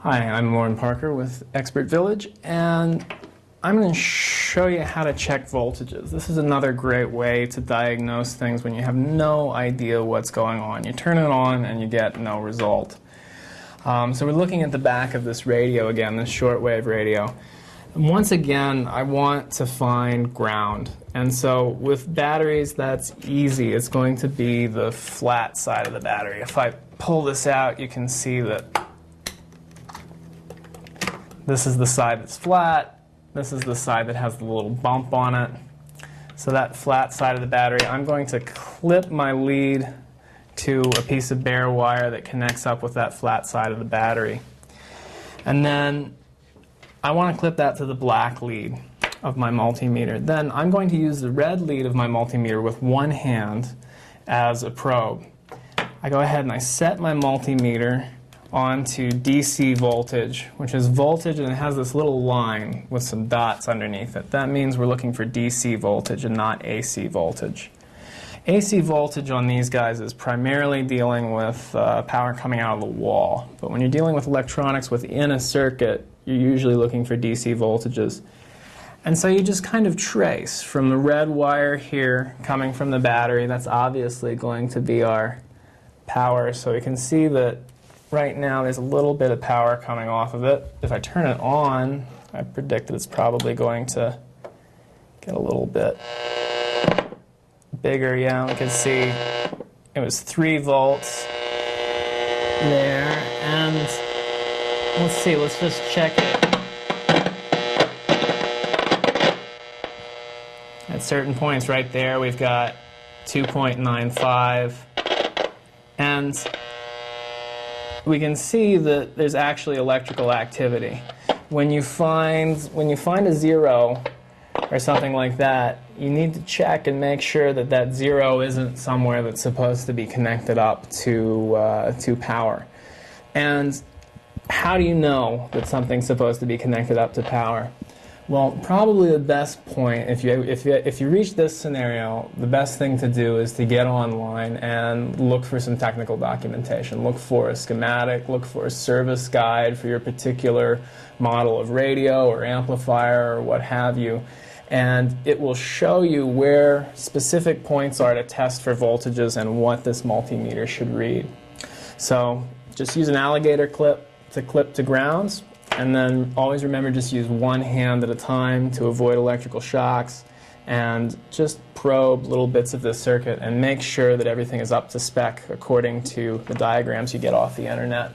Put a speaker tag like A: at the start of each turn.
A: Hi, I'm Lauren Parker with Expert Village, and I'm going to show you how to check voltages. This is another great way to diagnose things when you have no idea what's going on. You turn it on and you get no result. So we're looking at the back of this radio again, this shortwave radio. And once again, I want to find ground. And so with batteries, that's easy. It's going to be the flat side of the battery. If I pull this out, you can see that this is the side that's flat. This is the side that has the little bump on it. So that flat side of the battery, I'm going to clip my lead to a piece of bare wire that connects up with that flat side of the battery. And then I want to clip that to the black lead of my multimeter. Then I'm going to use the red lead of my multimeter with one hand as a probe. I go ahead and I set my multimeter onto DC voltage, which is voltage, and it has this little line with some dots underneath it. That means we're looking for DC voltage and not AC voltage. AC voltage on these guys is primarily dealing with power coming out of the wall. But when you're dealing with electronics within a circuit, you're usually looking for DC voltages. And so you just kind of trace from the red wire here coming from the battery. That's obviously going to be our power. So we can see that right now there's a little bit of power coming off of it. If I turn it on, I predict that it's probably going to get a little bit bigger. Yeah, we can see it was 3 volts there. And let's see, let's just check it. At certain points right there, we've got 2.95. And we can see that there's actually electrical activity. When you find a zero or something like that, you need to check and make sure that that zero isn't somewhere that's supposed to be connected up to power. And how do you know that something's supposed to be connected up to power? Well, probably the best point, if you reach this scenario, the best thing to do is to get online and look for some technical documentation. Look for a schematic, look for a service guide for your particular model of radio or amplifier or what have you. And it will show you where specific points are to test for voltages and what this multimeter should read. So just use an alligator clip to clip to grounds. And then always remember, just use one hand at a time to avoid electrical shocks, and just probe little bits of this circuit and make sure that everything is up to spec according to the diagrams you get off the internet.